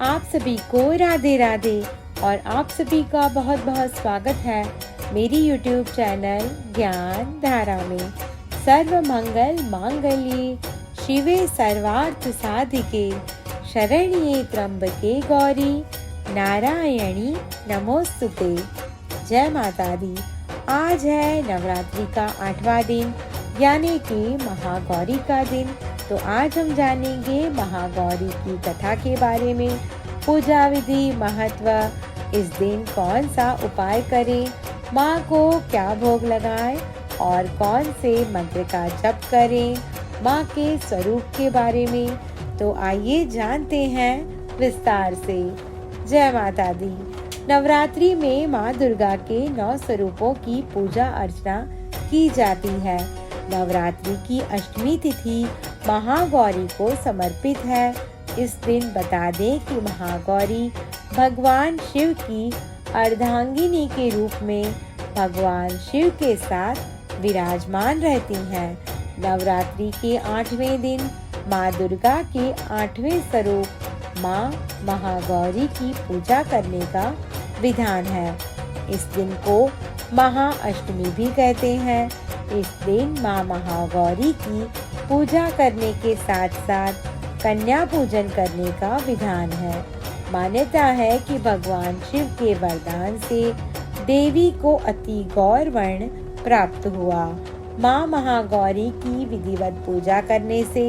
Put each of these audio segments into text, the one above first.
आप सभी को राधे राधे और आप सभी का बहुत बहुत स्वागत है मेरी YouTube चैनल ज्ञान धारा में। सर्व मंगल मांगल्ये शिवे सर्वार्थ साधिके शरण्ये त्र्यंबके गौरी नारायणी नमोस्तुते। जय माता दी। आज है नवरात्रि का 8वां दिन यानी कि महागौरी का दिन। तो आज हम जानेंगे महागौरी की कथा के बारे में, पूजा विधि, महत्व, इस दिन कौन सा उपाय करें, माँ को क्या भोग लगाएं और कौन से मंत्र का जप करें, माँ के स्वरूप के बारे में। तो आइए जानते हैं विस्तार से। जय माता दी। नवरात्रि में माँ दुर्गा के 9 स्वरूपों की पूजा अर्चना की जाती है। नवरात्रि की अष्टमी तिथि महागौरी को समर्पित है। इस दिन बता दें कि महागौरी भगवान शिव की अर्धांगिनी के रूप में भगवान शिव के साथ विराजमान रहती हैं। नवरात्रि के 8वें दिन माँ दुर्गा के 8वें स्वरूप माँ महागौरी की पूजा करने का विधान है। इस दिन को महाअष्टमी भी कहते हैं। इस दिन माँ महागौरी की पूजा करने के साथ साथ कन्या पूजन करने का विधान है। मान्यता है कि भगवान शिव के वरदान से देवी को अति गौर वर्ण प्राप्त हुआ। माँ महागौरी की विधिवत पूजा करने से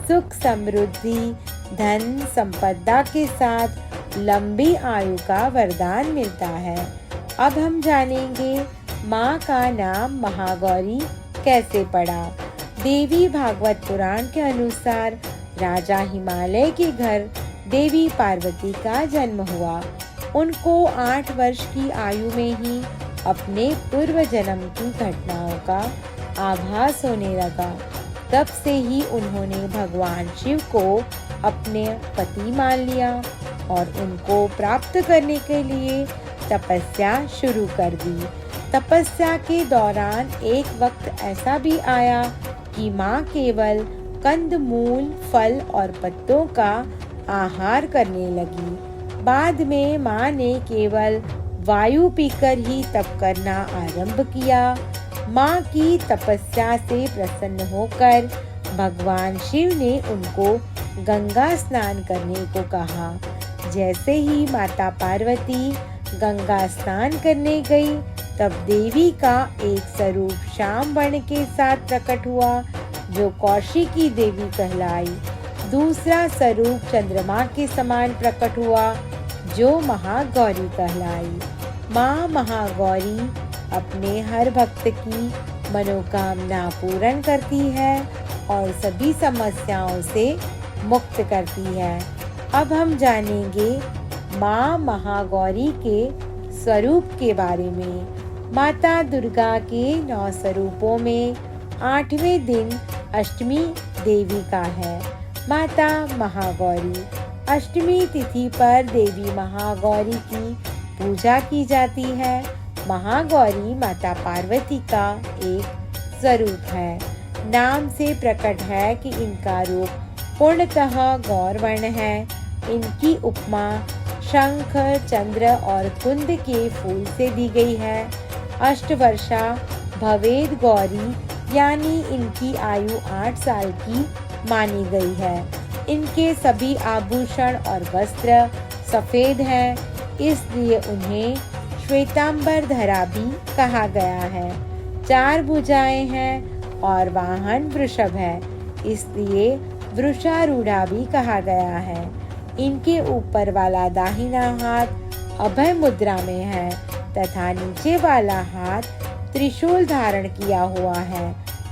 सुख, समृद्धि, धन, संपदा के साथ लंबी आयु का वरदान मिलता है। अब हम जानेंगे माँ का नाम महागौरी कैसे पड़ा। देवी भागवत पुराण के अनुसार राजा हिमालय के घर देवी पार्वती का जन्म हुआ। उनको 8 वर्ष की आयु में ही अपने पूर्व जन्म की घटनाओं का आभास होने लगा। तब से ही उन्होंने भगवान शिव को अपने पति मान लिया और उनको प्राप्त करने के लिए तपस्या शुरू कर दी। तपस्या के दौरान एक वक्त ऐसा भी आया कि माँ केवल कंद मूल, फल और पत्तों का आहार करने लगी। बाद में माँ ने केवल वायु पीकर ही तप करना आरंभ किया। माँ की तपस्या से प्रसन्न होकर भगवान शिव ने उनको गंगा स्नान करने को कहा। जैसे ही माता पार्वती गंगा स्नान करने गई, तब देवी का एक स्वरूप श्याम वर्ण के साथ प्रकट हुआ जो कौशिकी देवी कहलाई। दूसरा स्वरूप चंद्रमा के समान प्रकट हुआ जो महागौरी कहलाई। माँ महागौरी अपने हर भक्त की मनोकामना पूर्ण करती है और सभी समस्याओं से मुक्त करती है। अब हम जानेंगे माँ महागौरी के स्वरूप के बारे में। माता दुर्गा के 9 स्वरूपों में 8वें दिन अष्टमी देवी का है। माता महागौरी। अष्टमी तिथि पर देवी महागौरी की पूजा की जाती है। महागौरी माता पार्वती का एक स्वरूप है। नाम से प्रकट है कि इनका रूप पूर्णतः गौर वर्ण है। इनकी उपमा शंख, चंद्र और कुंद के फूल से दी गई है। अष्टवर्षा भवेद गौरी यानी इनकी आयु 8 साल की मानी गई है। इनके सभी आभूषण और वस्त्र सफेद हैं, इसलिए उन्हें श्वेतांबर धरा भी कहा गया है। 4 भुजाएं हैं और वाहन वृषभ है, इसलिए वृषारूढ़ा भी कहा गया है। इनके ऊपर वाला दाहिना हाथ अभय मुद्रा में है तथा नीचे वाला हाथ त्रिशूल धारण किया हुआ है।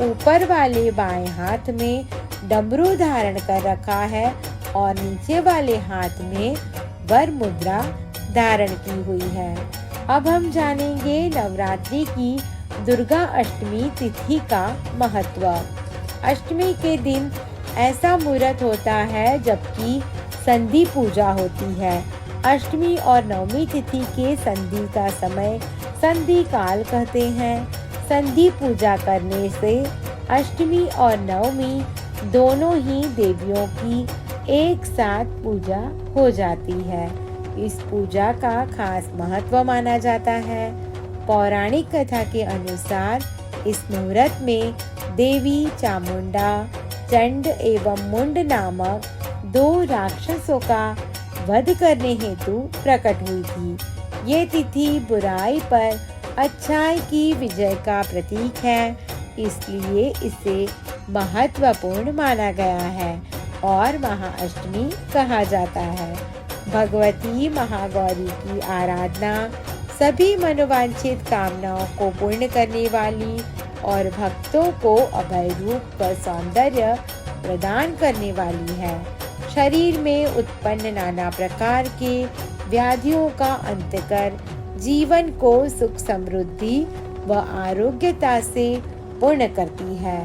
ऊपर वाले बाएं हाथ में डमरू धारण कर रखा है और नीचे वाले हाथ में वर मुद्रा धारण की हुई है। अब हम जानेंगे नवरात्रि की दुर्गा अष्टमी तिथि का महत्व। अष्टमी के दिन ऐसा मुहूर्त होता है जबकि संधि पूजा होती है। अष्टमी और नवमी तिथि के संधि का समय संधि काल कहते हैं। संधि पूजा करने से अष्टमी और नवमी दोनों ही देवियों की एक साथ पूजा हो जाती है। इस पूजा का खास महत्व माना जाता है। पौराणिक कथा के अनुसार इस मुहूर्त में देवी चामुंडा चंड एवं मुंड नामक 2 राक्षसों का वध करने हेतु प्रकट हुई थी। ये तिथि बुराई पर अच्छाई की विजय का प्रतीक है, इसलिए इसे महत्वपूर्ण माना गया है और महाअष्टमी कहा जाता है। भगवती महागौरी की आराधना सभी मनोवांछित कामनाओं को पूर्ण करने वाली और भक्तों को अभय रूप व सौंदर्य प्रदान करने वाली है। शरीर में उत्पन्न नाना प्रकार के व्याधियों का अंत कर जीवन को सुख समृद्धि व आरोग्यता से पूर्ण करती है।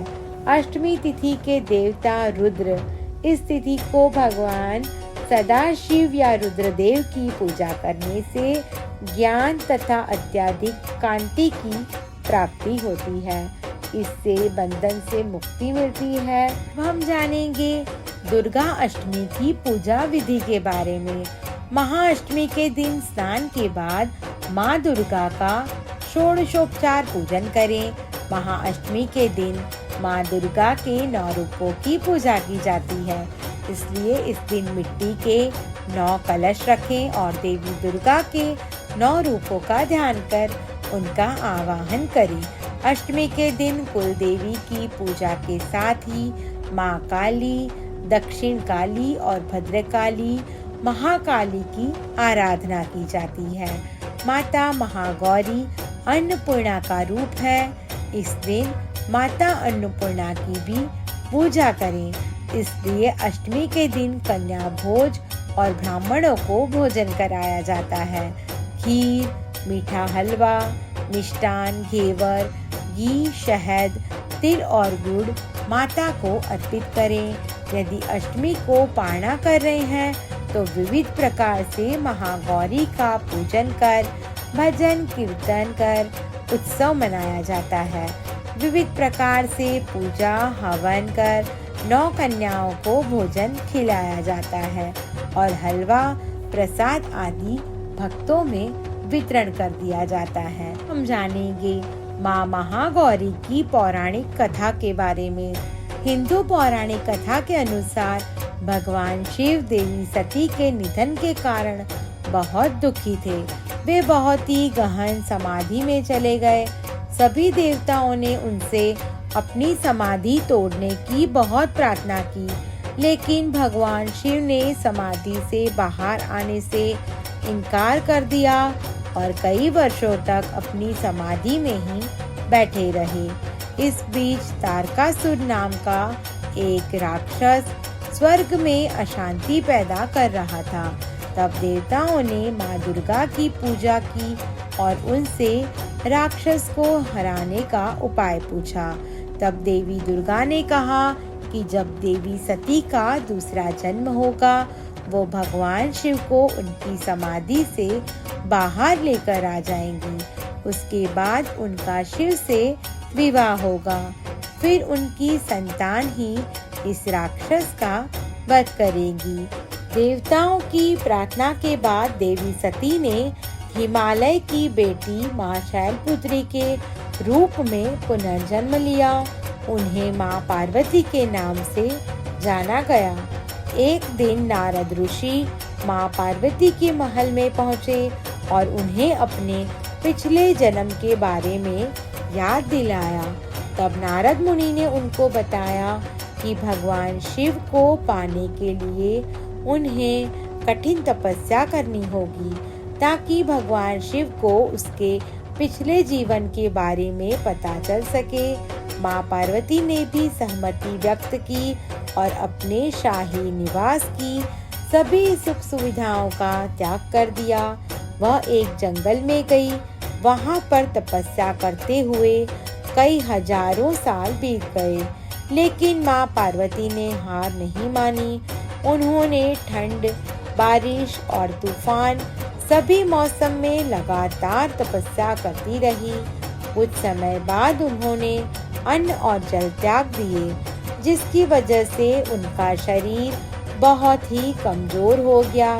अष्टमी तिथि के देवता रुद्र इस तिथि को भगवान सदाशिव या रुद्रदेव की पूजा करने से ज्ञान तथा अत्यधिक कांति की प्राप्ति होती है। इससे बंधन से मुक्ति मिलती है। हम जानेंगे दुर्गा अष्टमी की पूजा विधि के बारे में। महाअष्टमी के दिन स्नान के बाद माँ दुर्गा का षोडशोपचार पूजन करें। महाअष्टमी के दिन माँ दुर्गा के 9 रूपों की पूजा की जाती है, इसलिए इस दिन मिट्टी के 9 कलश रखें और देवी दुर्गा के 9 रूपों का ध्यान कर उनका आवाहन करें। अष्टमी के दिन कुल देवी की पूजा के साथ ही माँ काली, दक्षिण काली और भद्रकाली महाकाली की आराधना की जाती है। माता महागौरी अन्नपूर्णा का रूप है। इस दिन माता अन्नपूर्णा की भी पूजा करें, इसलिए अष्टमी के दिन कन्या भोज और ब्राह्मणों को भोजन कराया जाता है। खीर, मीठा हलवा, मिष्टान, घेवर, घी, शहद, तिल और गुड़ माता को अर्पित करें। यदि अष्टमी को पारणा कर रहे हैं तो विविध प्रकार से महागौरी का पूजन कर, भजन कीर्तन कर उत्सव मनाया जाता है। विविध प्रकार से पूजा हवन कर 9 कन्याओं को भोजन खिलाया जाता है और हलवा, प्रसाद आदि भक्तों में वितरण कर दिया जाता है। हम जानेंगे माँ महागौरी की पौराणिक कथा के बारे में। हिंदू पौराणिक कथा के अनुसार भगवान शिव देवी सती के निधन के कारण बहुत दुखी थे। वे बहुत ही गहन समाधि में चले गए। सभी देवताओं ने उनसे अपनी समाधि तोड़ने की बहुत प्रार्थना की, लेकिन भगवान शिव ने समाधि से बाहर आने से इनकार कर दिया और कई वर्षों तक अपनी समाधि में ही बैठे रहे। इस बीच तारकासुर नाम का एक राक्षस स्वर्ग में अशांति पैदा कर रहा था। तब देवताओं ने माँ दुर्गा की पूजा की और उनसे राक्षस को हराने का उपाय पूछा। तब देवी दुर्गा ने कहा कि जब देवी सती का दूसरा जन्म होगा, वो भगवान शिव को उनकी समाधि से बाहर लेकर आ जाएंगी। उसके बाद उनका शिव से विवाह होगा। फिर उनकी संतान ही इस राक्षस का वध करेगी। देवताओं की प्रार्थना के बाद देवी सती ने हिमालय की बेटी माँ शैलपुत्री के रूप में पुनर्जन्म लिया। उन्हें माँ पार्वती के नाम से जाना गया। एक दिन नारद ऋषि माँ पार्वती के महल में पहुँचे और उन्हें अपने पिछले जन्म के बारे में याद दिलाया। तब नारद मुनि ने उनको बताया कि भगवान शिव को पाने के लिए उन्हें कठिन तपस्या करनी होगी, ताकि भगवान शिव को उसके पिछले जीवन के बारे में पता चल सके। माँ पार्वती ने भी सहमति व्यक्त की और अपने शाही निवास की सभी सुख सुविधाओं का त्याग कर दिया। वह एक जंगल में गई। वहां पर तपस्या करते हुए कई हजारों साल बीत गए, लेकिन माँ पार्वती ने हार नहीं मानी। उन्होंने ठंड, बारिश और तूफान सभी मौसम में लगातार तपस्या करती रही। कुछ समय बाद उन्होंने अन्न और जल त्याग दिए, जिसकी वजह से उनका शरीर बहुत ही कमजोर हो गया।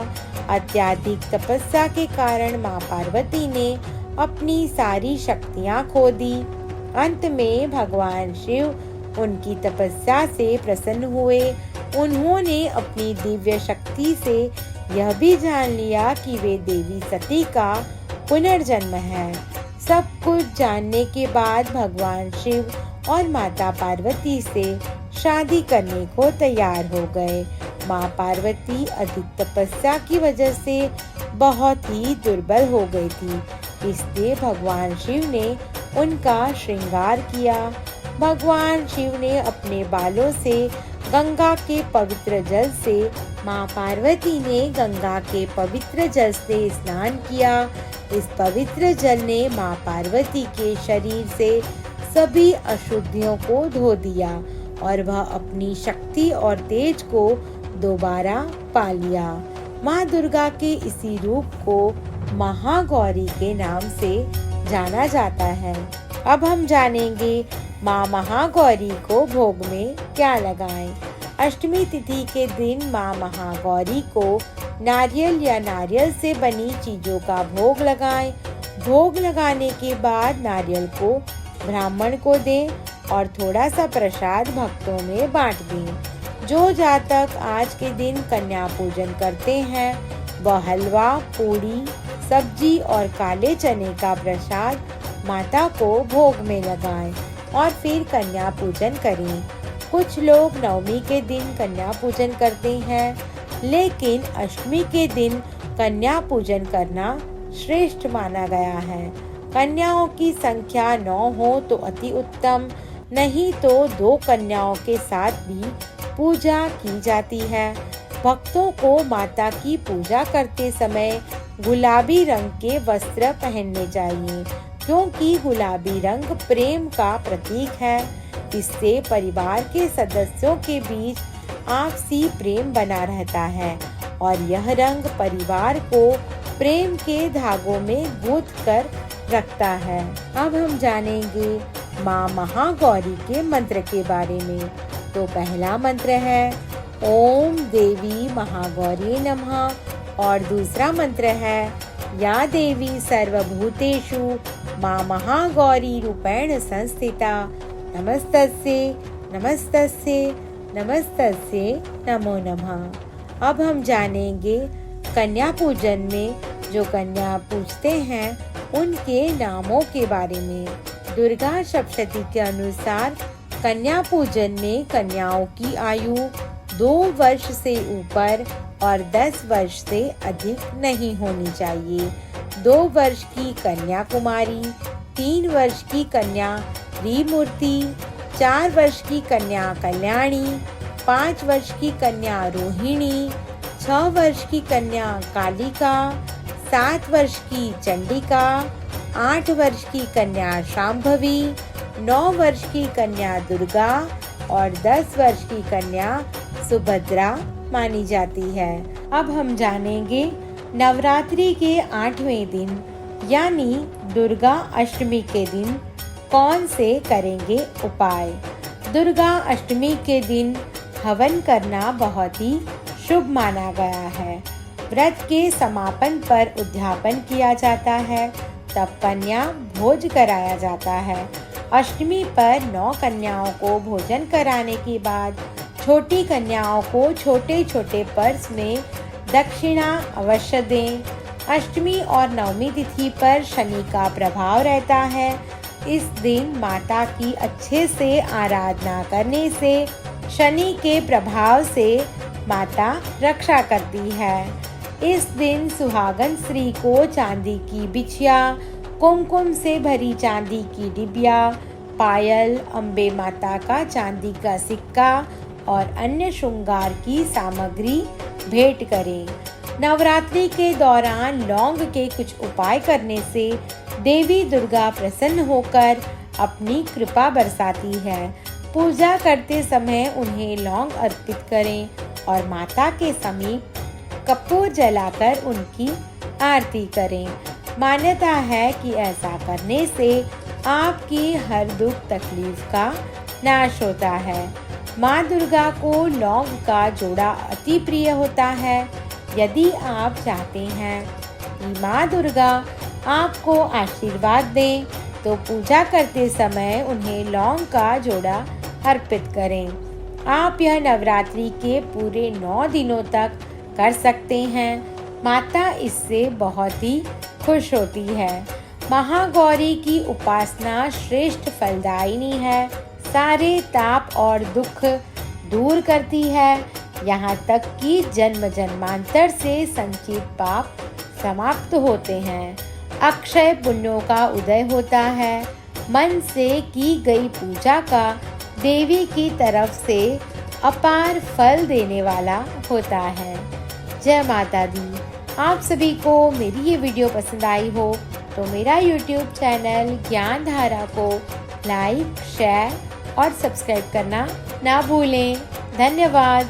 अत्यधिक तपस्या के कारण माँ पार्वती ने अपनी सारी शक्तियाँ खो दी। अंत में भगवान शिव उनकी तपस्या से प्रसन्न हुए। उन्होंने अपनी दिव्य शक्ति से यह भी जान लिया कि वे देवी सती का पुनर्जन्म है। सब कुछ जानने के बाद भगवान शिव और माता पार्वती से शादी करने को तैयार हो गए। माँ पार्वती अधिक तपस्या की वजह से बहुत ही दुर्बल हो गई थी, इसलिए भगवान शिव ने उनका श्रृंगार किया। भगवान शिव ने अपने बालों से गंगा के पवित्र जल से, माँ पार्वती ने गंगा के पवित्र जल से स्नान किया। इस पवित्र जल ने माँ पार्वती के शरीर से सभी अशुद्धियों को धो दिया और वह अपनी शक्ति और तेज को दोबारा पा लिया। माँ दुर्गा के इसी रूप को महागौरी के नाम से जाना जाता है। अब हम जानेंगे माँ महागौरी को भोग में क्या लगाएं। अष्टमी तिथि के दिन माँ महागौरी को नारियल या नारियल से बनी चीजों का भोग लगाएं। भोग लगाने के बाद नारियल को ब्राह्मण को दें और थोड़ा सा प्रसाद भक्तों में बांट दें। जो जातक आज के दिन कन्या पूजन करते हैं वह हलवा, पूड़ी, सब्जी और काले चने का प्रसाद माता को भोग में लगाएं और फिर कन्या पूजन करें। कुछ लोग नवमी के दिन कन्या पूजन करते हैं, लेकिन अष्टमी के दिन कन्या पूजन करना श्रेष्ठ माना गया है। कन्याओं की संख्या 9 हो तो अति उत्तम, नहीं तो 2 कन्याओं के साथ भी पूजा की जाती है। भक्तों को माता की पूजा करते समय गुलाबी रंग के वस्त्र पहनने चाहिए, क्योंकि गुलाबी रंग प्रेम का प्रतीक है। इससे परिवार के सदस्यों के बीच आपसी प्रेम बना रहता है और यह रंग परिवार को प्रेम के धागों में गूंथ कर रखता है। अब हम जानेंगे माँ महागौरी के मंत्र के बारे में। तो पहला मंत्र है ओम देवी महागौरी नमः और दूसरा मंत्र है या देवी सर्वभूतेषु माँ महागौरी रूपेण संस्थिता नमस्तस्ये नमस्तस्ये नमस्तस्ये नमो नमः। अब हम जानेंगे कन्या पूजन में जो कन्या पूजते हैं उनके नामों के बारे में। दुर्गा सप्तशती के अनुसार कन्या पूजन में कन्याओं की आयु 2 वर्ष से ऊपर और 10 वर्ष से अधिक नहीं होनी चाहिए। 2 वर्ष की कन्या कुमारी, 3 वर्ष की कन्या त्रिमूर्ति, 4 वर्ष की कन्या कल्याणी, 5 वर्ष की कन्या रोहिणी, 6 वर्ष की कन्या कालिका, 7 वर्ष की चंडिका, 8 वर्ष की कन्या शांभवी, 9 वर्ष की कन्या दुर्गा और 10 वर्ष की कन्या सुभद्रा मानी जाती है। अब हम जानेंगे नवरात्रि के 8वें दिन यानी दुर्गा अष्टमी के दिन कौन से करेंगे उपाय। दुर्गा अष्टमी के दिन हवन करना बहुत ही शुभ माना गया है। व्रत के समापन पर उद्यापन किया जाता है, तब कन्या भोज कराया जाता है। अष्टमी पर 9 कन्याओं को भोजन कराने के बाद छोटी कन्याओं को छोटे छोटे पर्स में दक्षिणा अवश्य दें। अष्टमी और नवमी तिथि पर शनि का प्रभाव रहता है। इस दिन माता की अच्छे से आराधना करने से शनि के प्रभाव से माता रक्षा करती है। इस दिन सुहागन स्त्री को चांदी की बिछिया, कुमकुम से भरी चांदी की डिबिया, पायल, अम्बे माता का चांदी का सिक्का और अन्य श्रृंगार की सामग्री भेंट करें। नवरात्रि के दौरान लौंग के कुछ उपाय करने से देवी दुर्गा प्रसन्न होकर अपनी कृपा बरसाती है। पूजा करते समय उन्हें लौंग अर्पित करें और माता के समीप कपूर जलाकर उनकी आरती करें। मान्यता है कि ऐसा करने से आपकी हर दुख तकलीफ का नाश होता है। माँ दुर्गा को लौंग का जोड़ा अति प्रिय होता है। यदि आप चाहते हैं कि माँ दुर्गा आपको आशीर्वाद दें तो पूजा करते समय उन्हें लौंग का जोड़ा अर्पित करें। आप यह नवरात्रि के पूरे 9 दिनों तक कर सकते हैं। माता इससे बहुत ही खुश होती है। महागौरी की उपासना श्रेष्ठ फलदायिनी है। सारे ताप और दुख दूर करती है। यहाँ तक कि जन्म जन्मांतर से संचित पाप समाप्त होते हैं। अक्षय पुण्यों का उदय होता है। मन से की गई पूजा का देवी की तरफ से अपार फल देने वाला होता है। जय माता दी। आप सभी को मेरी ये वीडियो पसंद आई हो तो मेरा YouTube चैनल ज्ञान धारा को लाइक, शेयर और सब्सक्राइब करना ना भूलें। धन्यवाद।